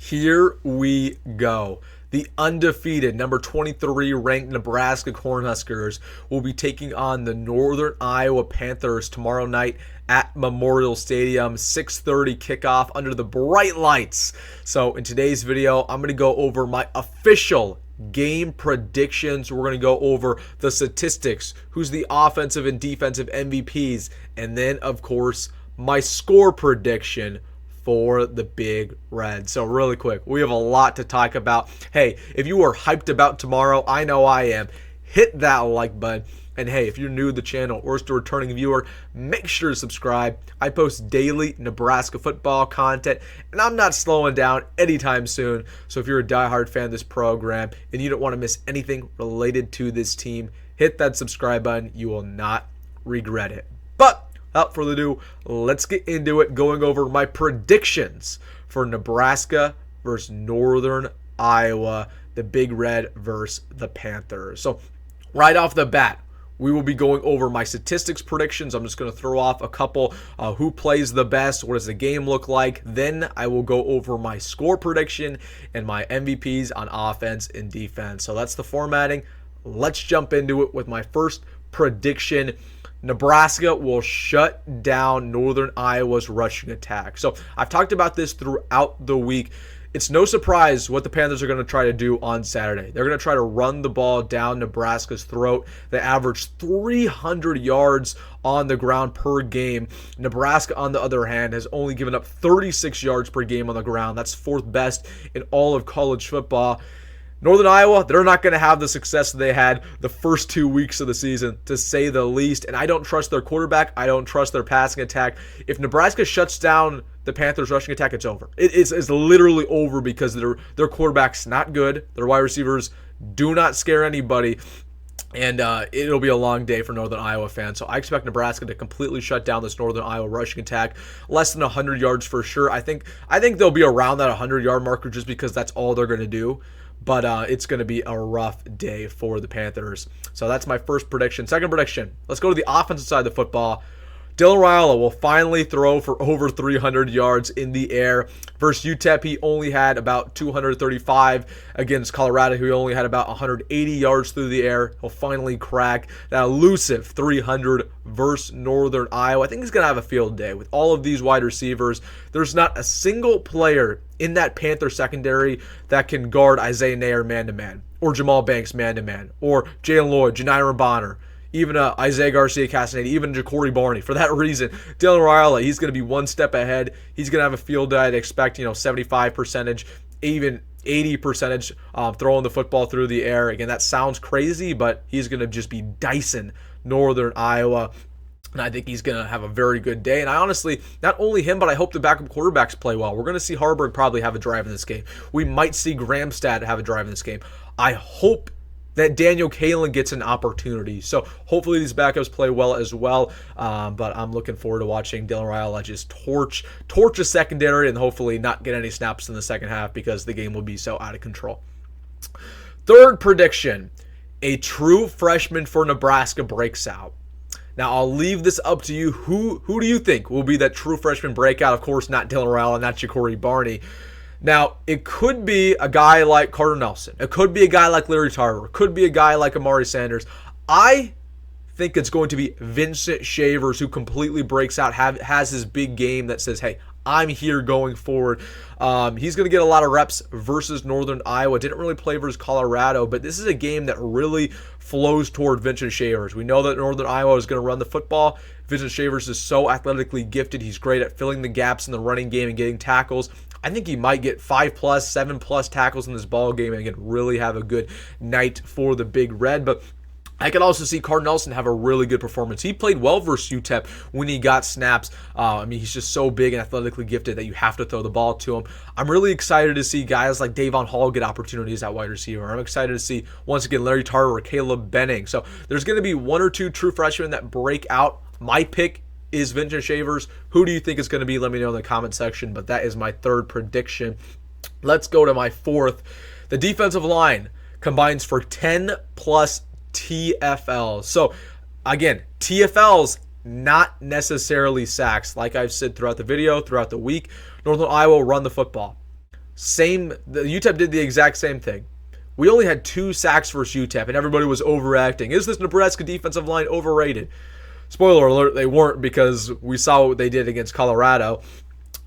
Here we go. The undefeated number 23 ranked Nebraska Cornhuskers will be taking on the Northern Iowa Panthers tomorrow night at Memorial Stadium, 6:30 kickoff under the bright lights. So in today's video, I'm going to go over my official game predictions. We're going to go over the statistics, who's the offensive and defensive MVPs, and then of course my score prediction for the Big Red. So really quick, we have a lot to talk about. Hey, if you are hyped about tomorrow, I know I am, hit that like button. And hey, if you're new to the channel or still a returning viewer, make sure to subscribe. I post daily Nebraska football content, and I'm not slowing down anytime soon. So if you're a diehard fan of this program and you don't want to miss anything related to this team, hit that subscribe button. You will not regret it. But without further ado, let's get into it, going over my predictions for Nebraska versus Northern Iowa, the Big Red versus the Panthers. So right off the bat, we will be going over my statistics predictions. I'm just going to throw off a couple. Who plays the best? What does the game look like? Then I will go over my score prediction and my MVPs on offense and defense. So that's the formatting. Let's jump into it with my first prediction. Nebraska will shut down Northern Iowa's rushing attack. So I've talked about this throughout the week. It's no surprise what the Panthers are going to try to do on Saturday. They're going to try to run the ball down Nebraska's throat. They average 300 yards on the ground per game. Nebraska, on the other hand, has only given up 36 yards per game on the ground. That's fourth best in all of college football. Northern Iowa, they're not going to have the success they had the first 2 weeks of the season, to say the least. And I don't trust their quarterback. I don't trust their passing attack. If Nebraska shuts down the Panthers' rushing attack, it's over. It's literally over because their quarterback's not good. Their wide receivers do not scare anybody. And it'll be a long day for Northern Iowa fans. So I expect Nebraska to completely shut down this Northern Iowa rushing attack. Less than 100 yards for sure. I think they'll be around that 100-yard marker just because that's all they're going to do. But it's going to be a rough day for the Panthers. So that's my first prediction. Second prediction, let's go to the offensive side of the football. Dylan Raiola will finally throw for over 300 yards in the air. Versus UTEP, he only had about 235. Against Colorado, he only had about 180 yards through the air. He'll finally crack that elusive 300 versus Northern Iowa. I think he's going to have a field day with all of these wide receivers. There's not a single player in that Panther secondary that can guard Isaiah Nair man-to-man, or Jamal Banks man-to-man, or Jalen Lloyd, Janiran Bonner, even Isaiah Garcia-Castaneda, even Ja'Cory Barney. For that reason, Dylan Raiola, he's going to be one step ahead. He's going to have a field day. I'd expect, 75%, even 80% throwing the football through the air. Again, that sounds crazy, but he's going to just be dicing Northern Iowa. And I think he's going to have a very good day. And I honestly, not only him, but I hope the backup quarterbacks play well. We're going to see Hoiberg probably have a drive in this game. We might see Gramstad have a drive in this game. I hope that Daniel Kalen gets an opportunity. So hopefully these backups play well as well. But I'm looking forward to watching Dylan Raiola just torch a secondary and hopefully not get any snaps in the second half because the game will be so out of control. Third prediction, a true freshman for Nebraska breaks out. Now, I'll leave this up to you. Who do you think will be that true freshman breakout? Of course, not Dylan Raiola, not Ja'Cory Barney. Now, it could be a guy like Carter Nelson. It could be a guy like Larry Tarver. It could be a guy like Amari Sanders. I think it's going to be Vincent Shavers who completely breaks out, has his big game that says, hey, I'm here going forward. He's going to get a lot of reps versus Northern Iowa. Didn't really play versus Colorado, but this is a game that really flows toward Vincent Shavers. We know that Northern Iowa is going to run the football. Vincent Shavers is so athletically gifted. He's great at filling the gaps in the running game and getting tackles. I think he might get 5+, 7+ tackles in this ball game and really have a good night for the Big Red. But I could also see Carter Nelson have a really good performance. He played well versus UTEP when he got snaps. He's just so big and athletically gifted that you have to throw the ball to him. I'm really excited to see guys like Davon Hall get opportunities at wide receiver. I'm excited to see, once again, Larry Tarver or Caleb Benning. So there's going to be one or two true freshmen that break out. My pick is Vincent Shavers. Who do you think is going to be? Let me know in the comment section. But that is my third prediction. Let's go to my fourth. The defensive line combines for 10+ TFLs. So again, TFLs, not necessarily sacks. Like I've said throughout the video, throughout the week, Northern Iowa will run the football. The UTEP did the exact same thing. We only had 2 sacks versus UTEP, and everybody was overacting. Is this Nebraska defensive line overrated? Spoiler alert, they weren't, because we saw what they did against Colorado.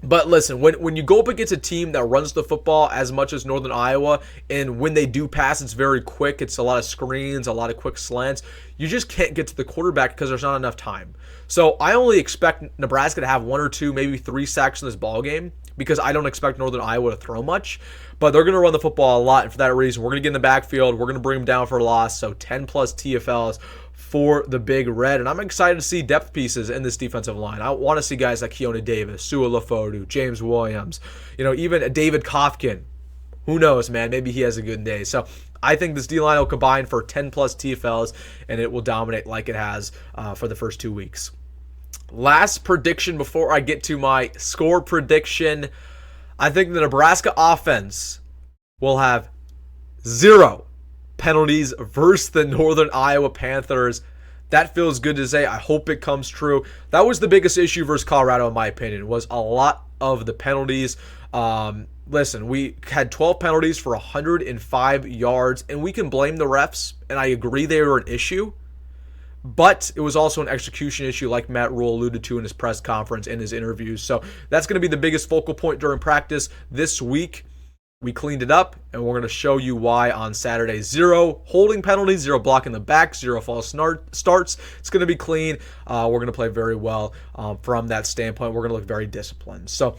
But listen, when you go up against a team that runs the football as much as Northern Iowa, and when they do pass, it's very quick. It's a lot of screens, a lot of quick slants. You just can't get to the quarterback because there's not enough time. So I only expect Nebraska to have 1 or 2, maybe 3 sacks in this ball game, because I don't expect Northern Iowa to throw much. But they're going to run the football a lot, and for that reason, we're going to get in the backfield. We're going to bring them down for a loss. So 10-plus TFLs for the Big Red. And I'm excited to see depth pieces in this defensive line. I want to see guys like Keona Davis, Sua Lafodu, James Williams, even David Kofkin. Who knows, man? Maybe he has a good day. So I think this D-line will combine for 10-plus TFLs, and it will dominate like it has for the first 2 weeks. Last prediction before I get to my score prediction. I think the Nebraska offense will have 0 penalties versus the Northern Iowa Panthers. That feels good to say. I hope it comes true. That was the biggest issue versus Colorado, in my opinion, was a lot of the penalties. Listen, we had 12 penalties for 105 yards, and we can blame the refs, and I agree they were an issue. But it was also an execution issue, like Matt Rhule alluded to in his press conference and his interviews. So that's going to be the biggest focal point during practice this week. We cleaned it up, and we're going to show you why on Saturday. 0 holding penalties, 0 blocking the back, 0 false starts. It's going to be clean. We're going to play very well from that standpoint. We're going to look very disciplined. So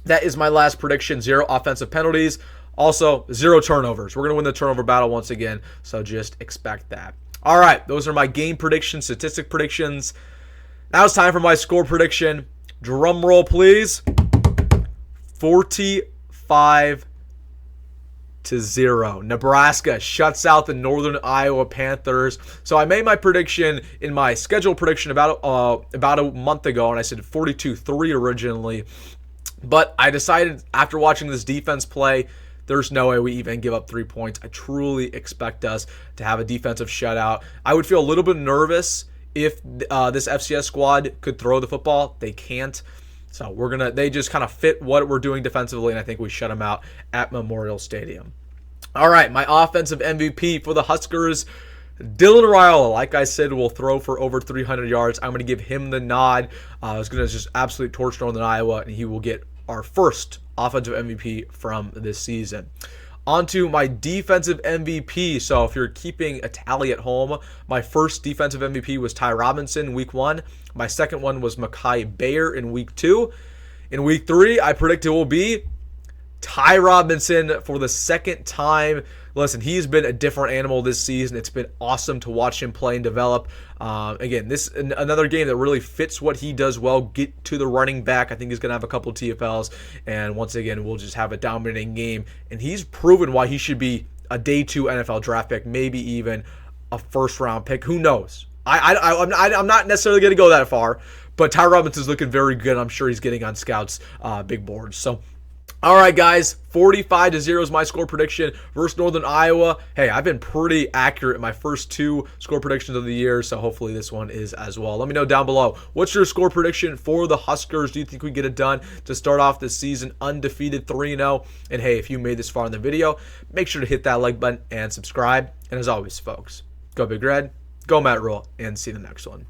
that is my last prediction. 0 offensive penalties. Also, 0 turnovers. We're going to win the turnover battle once again, so just expect that. All right, those are my game predictions, statistic predictions. Now it's time for my score prediction. Drum roll, please. 45-0. Nebraska shuts out the Northern Iowa Panthers. So I made my prediction in my scheduled prediction about a month ago, and I said 42-3 originally. But I decided after watching this defense play, there's no way we even give up 3 points. I truly expect us to have a defensive shutout. I would feel a little bit nervous if this FCS squad could throw the football. They can't. So they just kind of fit what we're doing defensively, and I think we shut them out at Memorial Stadium. All right, my offensive MVP for the Huskers, Dylan Raiola, like I said, will throw for over 300 yards. I'm going to give him the nod. He's going to just absolutely torch Northern Iowa, and he will get our first offensive MVP from this season. On to my defensive MVP. So if you're keeping a tally at home, my first defensive MVP was Ty Robinson week 1. My second one was Mekhi Bayer in week 2. In week 3, I predict it will be Ty Robinson for the second time. Listen, he's been a different animal this season. It's been awesome to watch him play and develop. Again, this another game that really fits what he does well. Get to the running back. I think he's going to have a couple of TFLs. And once again, we'll just have a dominating game. And he's proven why he should be a day 2 NFL draft pick, maybe even a first-round pick. Who knows? I'm not necessarily going to go that far. But Ty Robinson's looking very good. I'm sure he's getting on scouts' big boards. So, all right, guys, 45-0 is my score prediction versus Northern Iowa. Hey, I've been pretty accurate in my first 2 score predictions of the year, so hopefully this one is as well. Let me know down below. What's your score prediction for the Huskers? Do you think we get it done to start off this season undefeated 3-0? And hey, if you made this far in the video, make sure to hit that like button and subscribe. And as always, folks, go Big Red, go Matt Rhule, and see you in the next one.